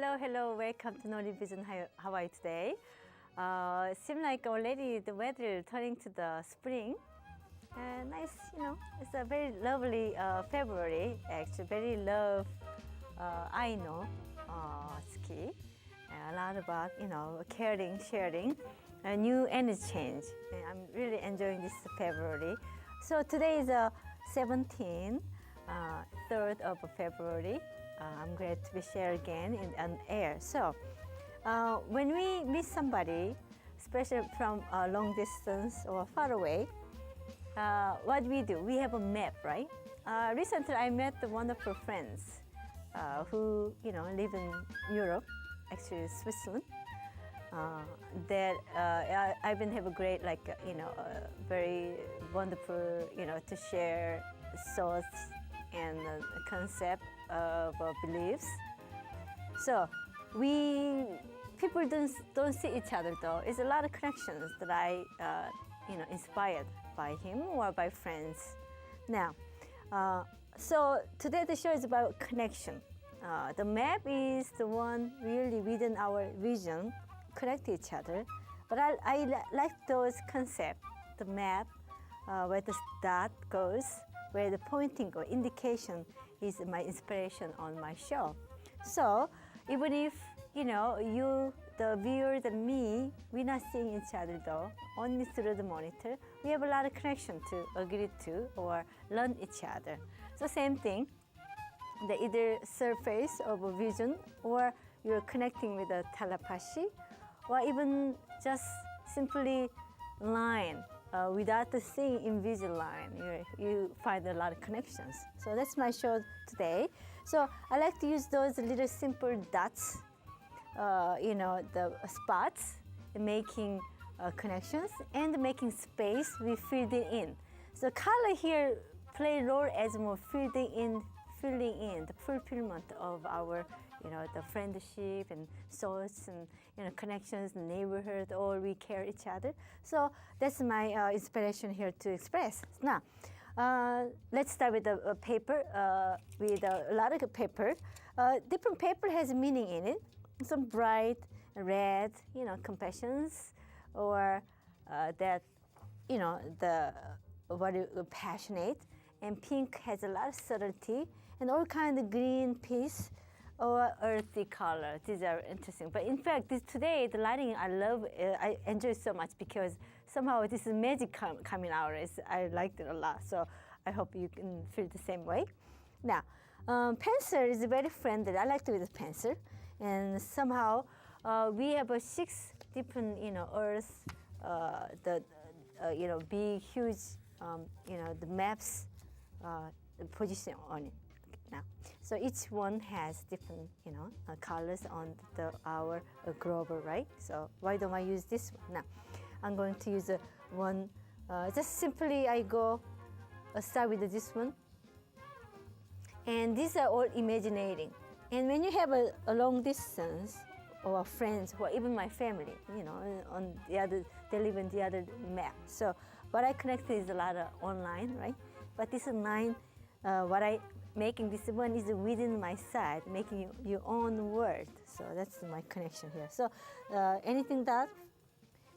Hello. Welcome to Nori Vision Hawaii today. Seems like already the weather turning to the spring. Nice, it's a very lovely February. Actually, very love Aino ski. A lot about caring, sharing, a new energy change. And I'm really enjoying this February. So today is 17th, 3rd of February. I'm glad to be shared again on air. So when we meet somebody, especially from a long distance or far away, what we do, we have a map, right? Recently, I met the wonderful friends who live in Europe, actually Switzerland. I've been have a great very wonderful to share thoughts and concept of beliefs. So people don't see each other though. It's a lot of connections that I inspired by him or by friends. Now, so today the show is about connection. The map is the one really within our vision, connect each other. But I like those concepts, the map, where the dot goes, where the pointing or indication is my inspiration on my show. So even if you, the viewers and me, we're not seeing each other though, only through the monitor, we have a lot of connection to agree to or learn each other. So same thing, the either surface of a vision or you're connecting with a telepathy or even just simply line. Without the seeing Invisalign, you find a lot of connections. So that's my show today. So I like to use those little simple dots, the spots, making connections and making space we filled it in. So color here play a role as more filling in the fulfillment of our the friendship and thoughts and connections, neighborhood, all we care each other. So that's my inspiration here to express. Now, let's start with the paper. With a lot of paper, different paper has meaning in it. Some bright red, compassions, or that passionate, and pink has a lot of subtlety, and all kind of green piece or earthy color. These are interesting. But in fact, today, the lighting I love, I enjoy so much because somehow this is magic coming out. I liked it a lot. So I hope you can feel the same way. Now, pencil is very friendly. I like to use pencil. And somehow we have 6 different, earth, big, huge, the maps position on it. Now, so each one has different, colors on our globe, right? So why don't I use this one? Now, I'm going to use one. Just simply, I start with this one. And these are all imagining. And when you have a long distance, or friends, or even my family, on the other, they live in the other map. So what I connected is a lot of online, right? But this is mine. What I making this one is within my side, making your own world. So that's my connection here. So anything that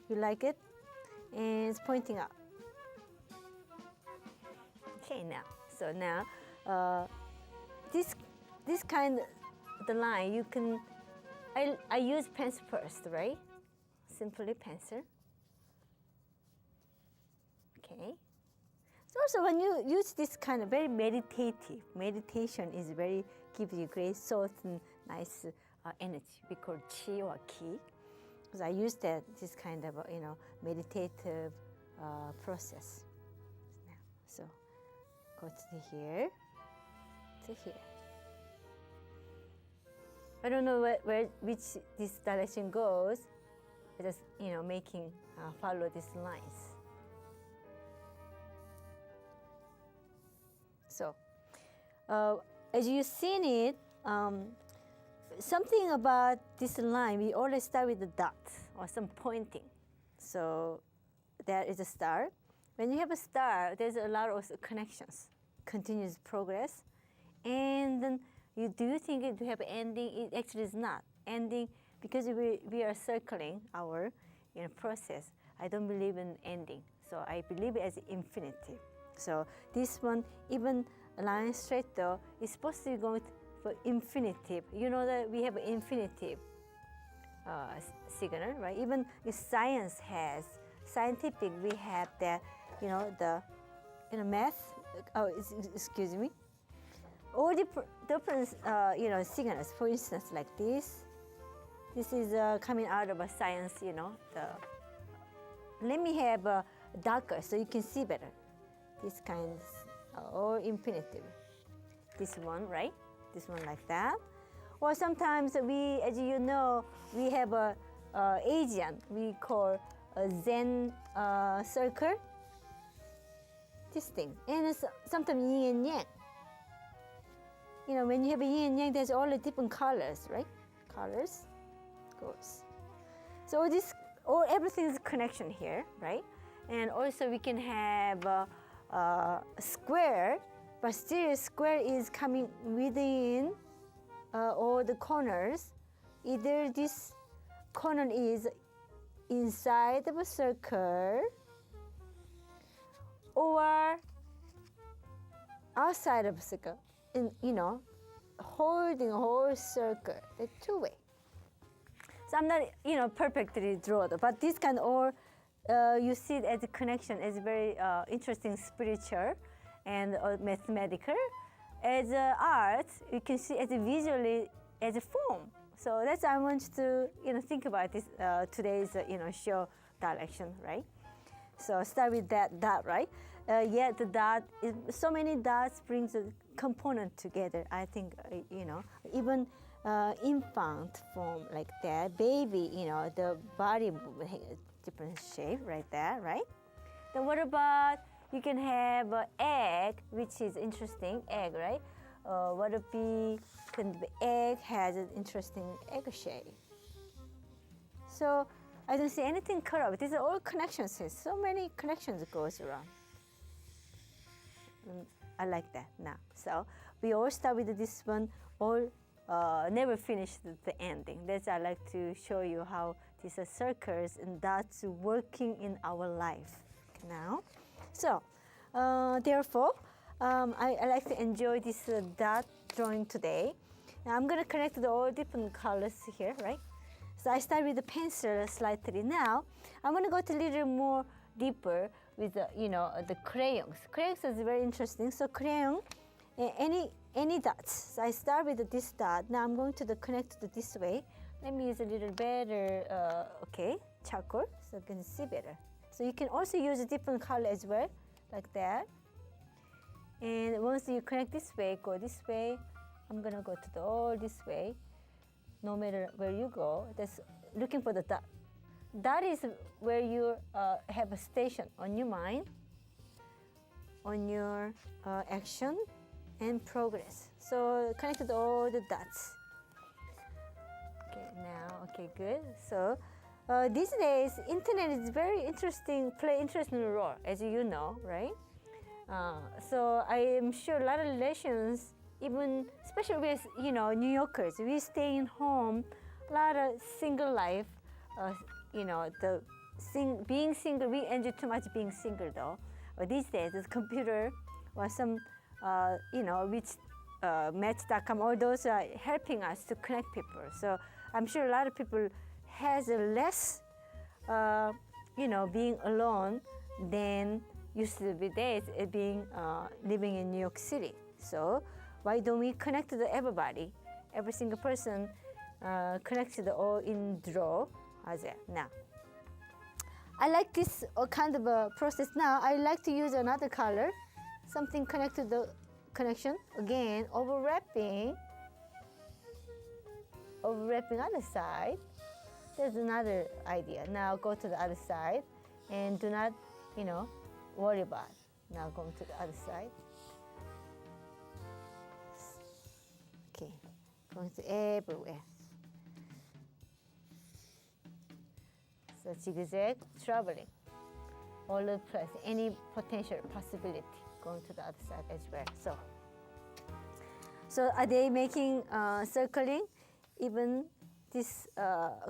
you like it, and it's pointing up. Okay, now, this kind of the line you can. I use pencil first, right? Simply pencil. Okay. Also, when you use this kind of very meditative, meditation is gives you great thought and nice energy. We call chi or ki. Because I use this kind of meditative process. So go to here, to here. I don't know which this direction goes. I just making follow these lines. So, as you've seen it, something about this line, we always start with the dot or some pointing. So there is a star. When you have a star, there's a lot of connections, continuous progress. And then do you think it will have ending? It actually is not. ending, because we are circling our process. I don't believe in ending, so I believe as infinitive. So this one, even line straight though, is supposed to be going for infinitive. You know that we have infinitive signal, right? Even if science has scientific, we have that, the math. Oh, excuse me. All different signals. For instance, like this. This is coming out of a science. Let me have darker so you can see better. This kind or infinitive. This one, right? This one like that. Or sometimes we, as you know, we have a Asian, we call a Zen circle. This thing. And sometimes yin and yang. When you have a yin and yang, there's all the different colors, right? Colors goes. So everything is connection here, right? And also we can have a square, but still square is coming within all the corners. Either this corner is inside of a circle or outside of a circle, holding a whole circle, the two-way. So I'm not, perfectly drawn, but this kind of you see it as a connection, as very interesting, spiritual and mathematical. As art, you can see as a visually as a form. So that's I want you to think about this today's show direction, right? So start with that dot, right? Yet the dot is so many dots brings a component together. I think even infant form like that, baby, the body different shape right there, right? Then what about you can have an egg, which is interesting egg, right? What if the egg has an interesting egg shape? So I don't see anything cut off. These are all connections here. So many connections goes around. I like that now. So we all start with this one, all never finish the ending. That's I like to show you how these are circles and dots working in our life now. So therefore, I like to enjoy this dot drawing today. Now I'm going to connect the all different colors here, right? So I start with the pencil slightly. Now I'm going to go to a little more deeper with the crayons. Crayons is very interesting. So crayon, any dots. So I start with this dot. Now I'm going to connect to this way. Let me use a little better, charcoal, so you can see better. So you can also use a different color as well, like that. And once you connect this way, go this way. I'm gonna go to all this way. No matter where you go, that's looking for the dot. That is where you have a station on your mind, on your action and progress. So connected all the dots. Okay, now, okay, good. So these days, internet is very interesting, play interesting role, as you know, right? So I am sure a lot of relations, even especially with New Yorkers, we stay in home, a lot of single life, being single, we enjoy too much being single though. But these days, the computer or some, which Match.com, all those are helping us to connect people. So I'm sure a lot of people has a less, being alone than used to be days being living in New York City. So why don't we connect to everybody, every single person, connect to all in draw? How's that? Now, I like this kind of a process. Now I like to use another color, something connect to the connection. Again, overwrapping other side. There's another idea. Now go to the other side and do not, worry about it. Now going to the other side. Okay, going to everywhere. So zigzag, traveling all over the place, any potential possibility going to the other side as well. So are they making circling? Even this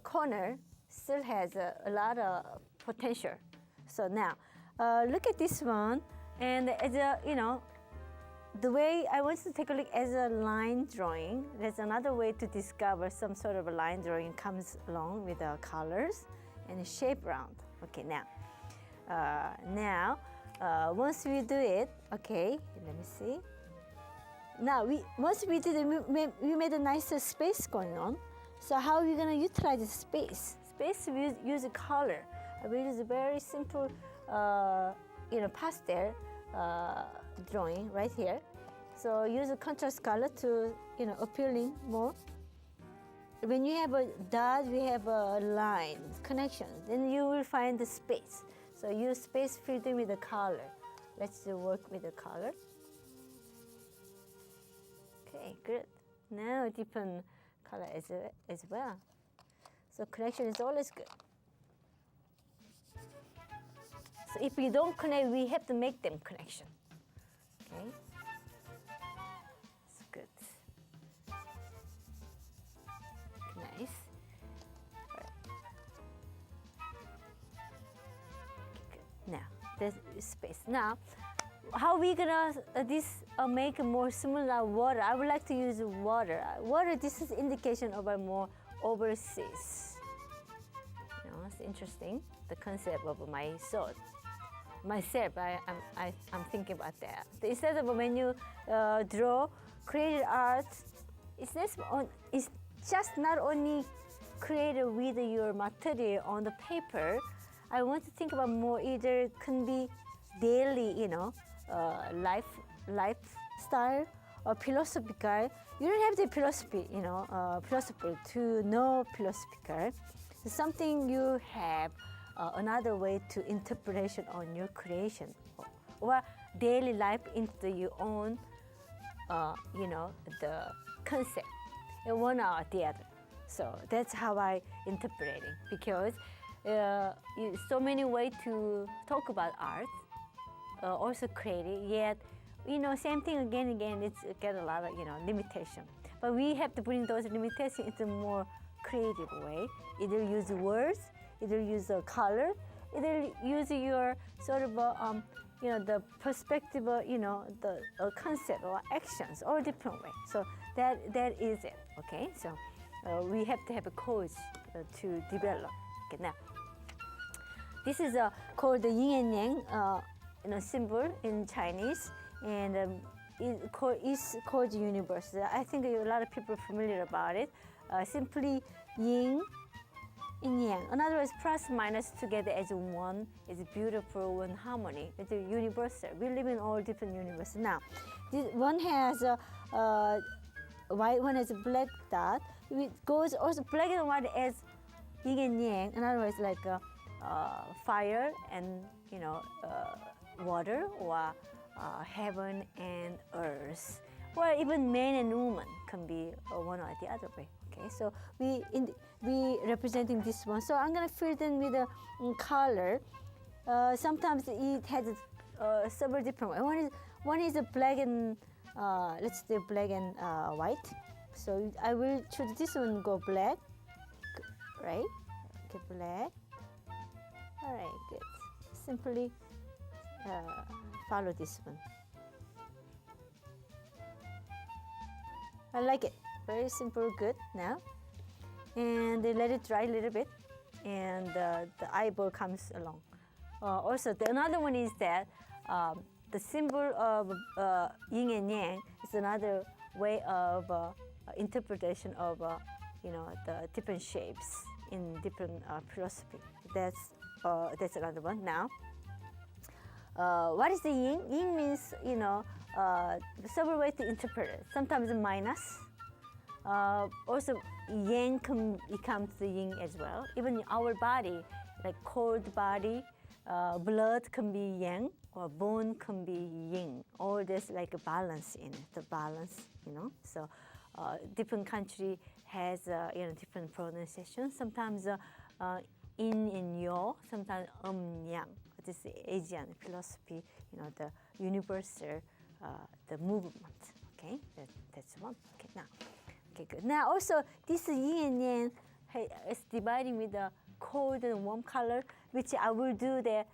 corner still has a lot of potential. So now, look at this one, and as a, the way I want to take a look as a line drawing, there's another way to discover some sort of a line drawing comes along with the colors and shape round. Okay, now, once we do it, okay, let me see. Now, once we did it, we made a nice space going on. So how are we gonna utilize the space? Space, we use a color. We use a very simple, pastel drawing right here. So use a contrast color to, appealing more. When you have a dot, we have a line, connection, then you will find the space. So use space filling with the color. Let's work with the color. Okay, good. Now different color as well. So connection is always good. So if we don't connect, we have to make them connection. Okay, it's good. Nice. Right. Okay, good. Now there's space. Now, how we gonna make more similar water? I would like to use water. Water. This is indication of a more overseas. It's interesting. The concept of my thought. Myself, I'm thinking about that. Instead of when you draw, create art, it's just not only create with your material on the paper. I want to think about more. Either can be daily, lifestyle or philosophical. You don't have the philosophy, philosopher to know philosophical. So something you have another way to interpretation on your creation or daily life into your own, the concept, one or the other. So that's how I interpreting, because so many ways to talk about art, also creating, yet, same thing again and again, it's get a lot of, limitation. But we have to bring those limitations into a more creative way. Either use words, either use a color, either use your sort of, the perspective, the concept or actions, all different way. So that is it, okay? So we have to have a cause to develop. Okay, now, this is called the Yin and Yang, symbol in Chinese, and it's called universe. I think a lot of people are familiar about it. Simply Yin and Yang. In other words, plus minus together as one is beautiful, one harmony. It's a universal. We live in all different universes. Now, this one has a white, one has a black dot. It goes also black and white as Yin and Yang. In other words, like fire and water, or heaven and earth, or even man and woman can be one or the other way. Okay, so we representing this one. So I'm gonna fill in with a color. Sometimes it has several different ways. One is a black and let's do black and white. So I will choose this one. Go black, right? Okay, black. All right, good. Simply follow this one. I like it. Very simple, good now. And they let it dry a little bit, and the eyeball comes along. Also, another one is that the symbol of Yin and Yang is another way of interpretation of the different shapes in different philosophy. That's another one. Now, what is the Yin? Yin means several ways to interpret it. Sometimes minus. Also, Yang can become the Yin as well. Even our body, like cold body, blood can be Yang, or bone can be Yin. All this like a balance in it, the balance, So different country has different pronunciation. Sometimes Yin and Yang, sometimes Yang. This is Asian philosophy, the universal, the movement. Okay, that's one. Okay, now. Okay, good. Now also this Yin and Yang it's dividing with the cold and warm color, which I will do the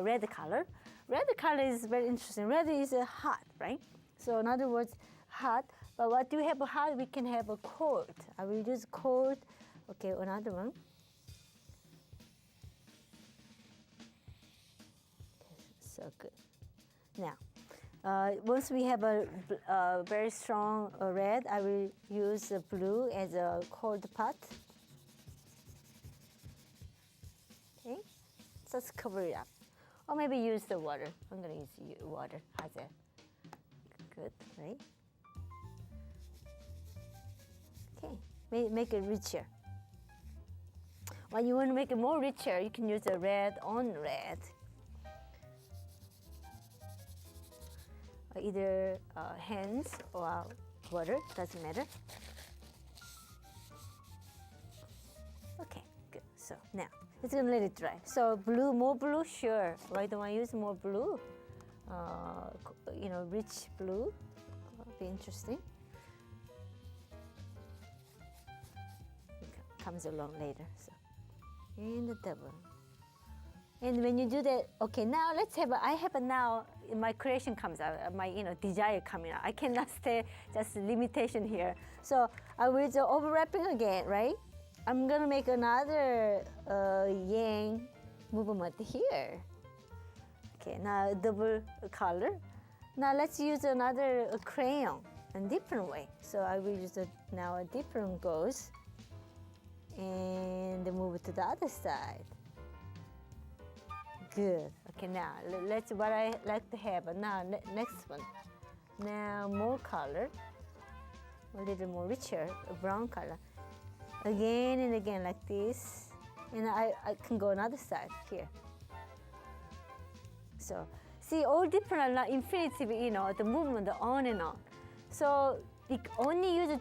red color. Red color is very interesting. Red is hot, right? So in other words, hot. But what do we have hot? We can have a cold. I will use cold. Okay, another one. So good. Now, once we have a very strong red, I will use blue as a cold pot. Okay, so let's cover it up. Or maybe use the water. I'm going to use water. How's that? Good, right? Okay, make it richer. When you want to make it more richer, you can use the red on red. Or either hands or water, doesn't matter. Okay, good. So now, it's going to let it dry. So blue, more blue, sure. Why don't I use more blue? Rich blue, be interesting. It comes along later. So, and the double. And when you do that, okay, now let's have I have now, my creation comes out, my desire coming out. I cannot stay, just limitation here. So I will do overlapping again, right? I'm gonna make another yang movement here. Okay, now double color. Now let's use another crayon in different way. So I will use now a different goes and move it to the other side. Good. Okay, now let's what I like to have. Now next one. Now more color, a little more richer, brown color. Again and again like this, and I can go another side here. So see, all different infinity, the movement, the on and on. So you only use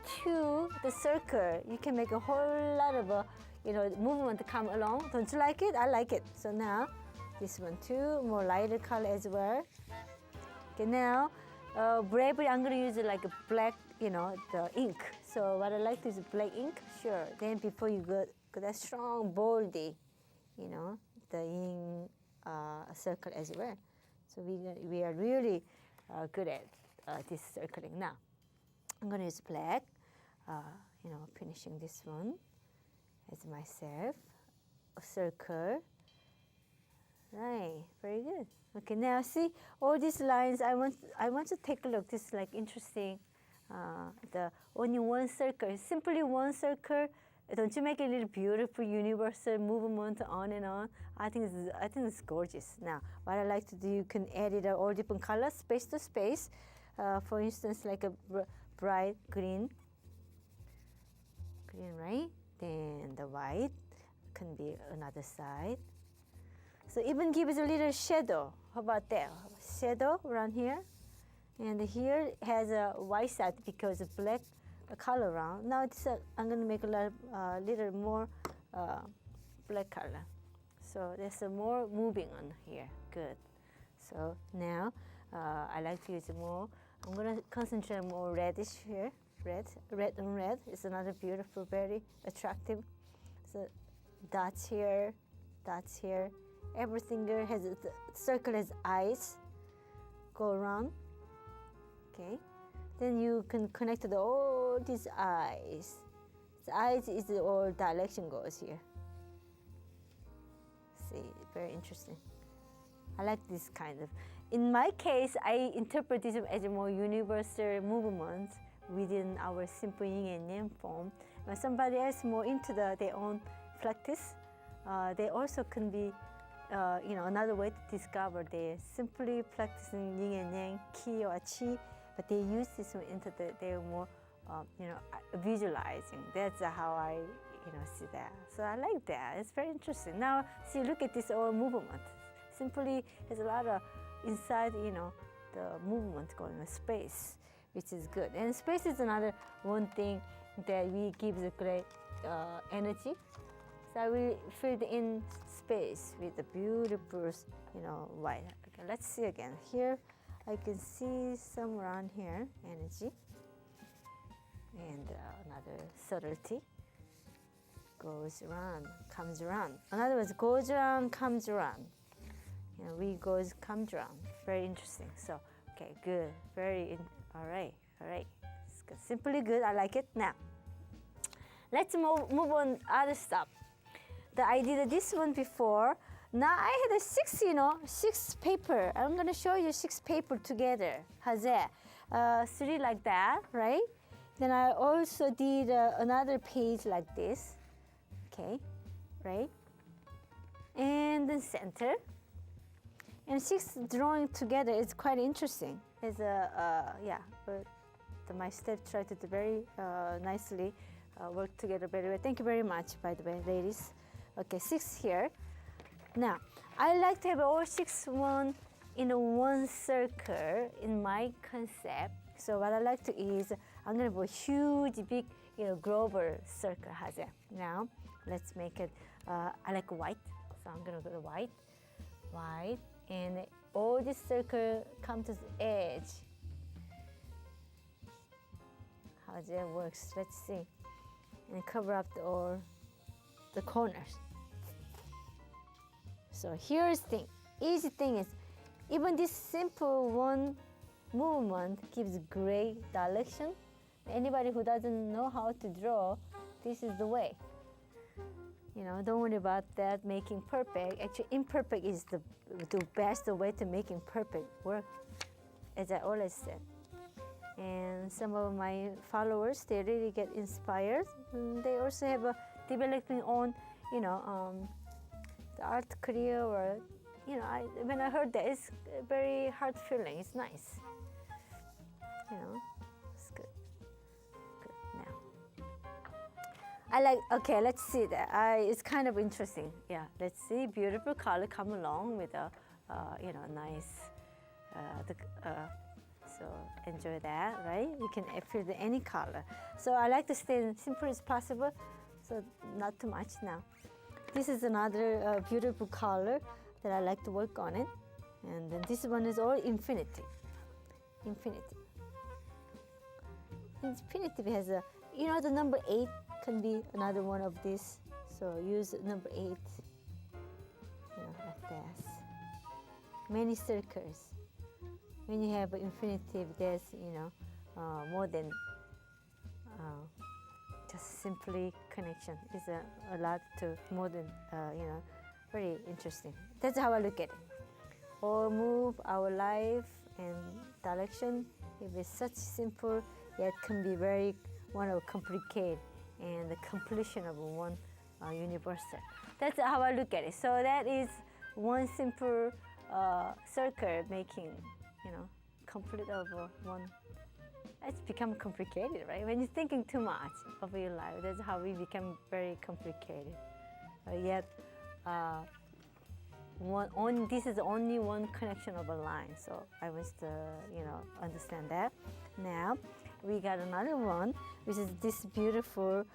the circle, you can make a whole lot of movement come along. Don't you like it? I like it. So now this one too, more lighter color as well. Okay, now bravely I'm gonna use like a black, the ink. So what I like to use black ink, sure. Then before you go that strong, boldy, the ink circle as well. So we are really good at this circling. Now I'm gonna use black, finishing this one as myself, a circle. Right, very good. Okay, now see all these lines. I want to take a look. This is like interesting. The only one circle, simply one circle. Don't you make a little beautiful universal movement on and on? I think it's gorgeous. Now, what I like to do, you can add it all different colors, space to space. For instance, like a bright green, right? Then the white can be another side. So even give it a little shadow. How about that? Shadow around here. And here has a white side because of black color around. Now I'm going to make a little more black color. So there's more moving on here. Good. So now I like to use more. I'm going to concentrate more reddish here. Red on red is another beautiful, very attractive. So dots here, dots here. Everything there has the circle has eyes. Go around. Okay. Then you can connect all these eyes. The eyes is all direction goes here. See, very interesting. I like this kind of. In my case, I interpret this as a more universal movement within our simple yin and yang form. When somebody else more into their own practice, they also can be another way to discover. They're simply practicing yin and yang, qi or qi, but they use this into they're more, visualizing. That's how I, see that. So I like that. It's very interesting. Now, see, look at this whole movement. Simply, there's a lot of inside, the movement going on, space, which is good. And space is another one thing that we give the great energy. So we filled in space with the beautiful, white. Okay, let's see again. Here, I can see some around here, energy, and another subtlety. goes around, comes around. In other words, goes around, comes around. You know, we goes, comes around. Very interesting. So, okay, good. All right. It's good. Simply good. I like it. Now, let's move on other stuff. I did this one before. Now I had six paper. I'm gonna show you 6 paper together. How's that? 3 like that, right? Then I also did another page like this. Okay, right? And then center. And 6 drawing together is quite interesting. It's but my step tried to do very nicely work together very well. Thank you very much, by the way, ladies. Okay, 6 here. Now, I like to have all 6 in one circle in my concept. So what I like to is I'm gonna put a huge, big, global circle. Has it? Now, let's make it. I like white, so I'm gonna go to white, and all this circle come to the edge. How that works? Let's see, and cover up all the corners. So here's the thing. Easy thing is, even this simple one movement gives great direction. Anybody who doesn't know how to draw, this is the way. Don't worry about that making perfect. Actually, imperfect is the best way to making perfect work, as I always said. And some of my followers, they really get inspired. And they also have a developing on, the art career, or when I heard that, it's very heart feeling. It's nice. It's good. Now, okay, let's see that. It's kind of interesting. Yeah, let's see. Beautiful color come along with a, nice. So enjoy that, right? You can fill any color. So I like to stay as simple as possible. So not too much now. This is another beautiful color that I like to work on it. And then this one is all infinity. Infinity has a, the number 8 can be another one of these. So use number 8, like this. Many circles. When you have infinitive, there's, more than just simply connection. It's a lot to more than, very interesting. That's how I look at it. Or move our life and direction. It is such simple, yet can be very complicated, and the completion of one universal. That's how I look at it. So that is one simple circle making, complete of one. It's become complicated, right? When you're thinking too much of your life, that's how we become very complicated. Yet, this is only one connection of a line. So I must, understand that. Now, we got another one, which is this beautiful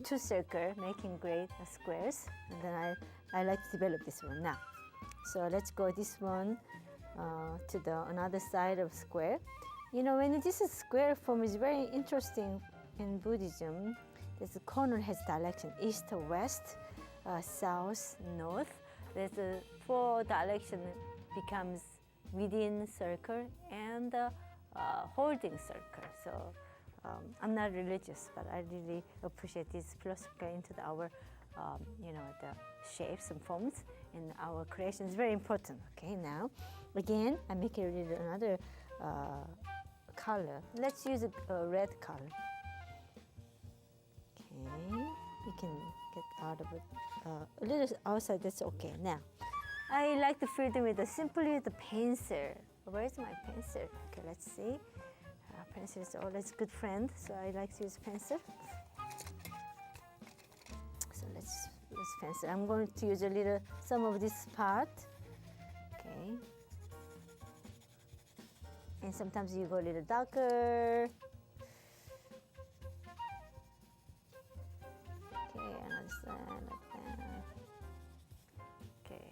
2 circle making great squares. And then I like to develop this one now. So let's go this one to the another side of square. When this is square form is very interesting in Buddhism. This corner has direction: east, west, south, north. There's a 4 direction becomes within circle and holding circle. So I'm not religious, but I really appreciate this philosophy into our, the shapes and forms in our creation. Is very important. Okay, now again I make it another color. Let's use a red color. Okay, you can get out of it a little outside. That's okay. Now, I like to fill them with simply the pencil. Where's my pencil? Okay, let's see. Pencil is always a good friend, so I like to use pencil. So let's use pencil. I'm going to use some of this part. Okay. And sometimes you go a little darker. Okay, another side like that. Okay.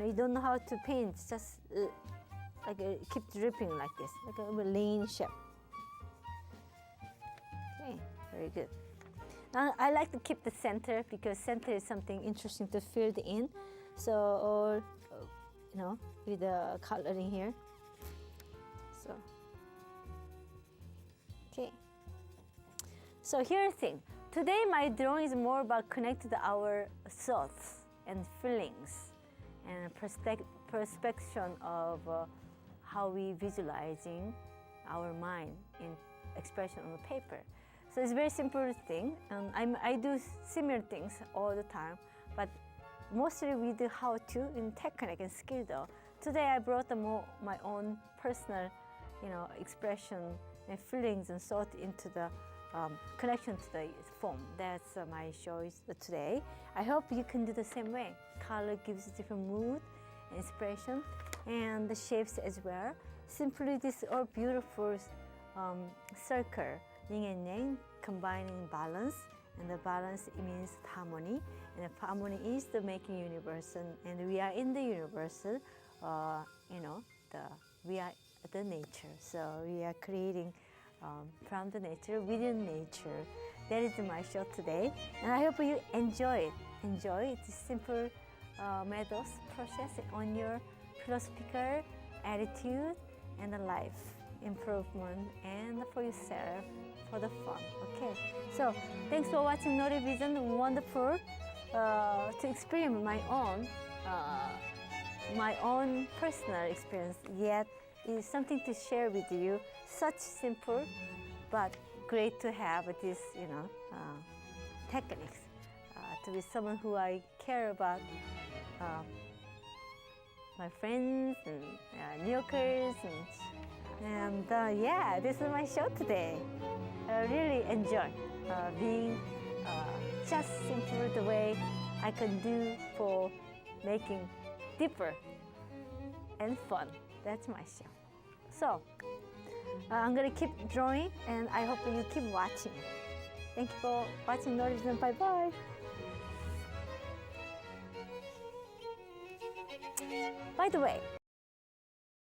You don't know how to paint, just keep dripping like this, like a lean shape. Very good. Now I like to keep the center because center is something interesting to fill in. So, or with the coloring here. So, okay. So here's the thing. Today my drawing is more about connecting to our thoughts and feelings and perception of how we visualizing our mind in expression on the paper. So it's a very simple thing, and I do similar things all the time, but mostly with the how-to in technique and skill though. Today I brought my own personal, expression and feelings and thought into the connection to the form. That's my show today. I hope you can do the same way. Color gives different mood and inspiration, and the shapes as well. Simply this all beautiful circle, yin and yang, combining balance, and the balance means harmony, and the harmony is the making universe, and we are in the universe. We are the nature, so we are creating from the nature, within nature. That is my show today, and I hope you enjoy it. Enjoy this simple methods process on your philosophical attitude and the life improvement, and for yourself, for the fun. Okay, so thanks for watching Nori Vision. Wonderful to experience my own personal experience, yet is something to share with you. Such simple, but great to have this, techniques to be someone who I care about, my friends and New Yorkers, and yeah, this is my show today. I really enjoy being just simple the way I can do for making deeper and fun. That's my show. So I'm gonna keep drawing, and I hope you keep watching. Thank you for watching Nori Vision. Bye bye. By the way,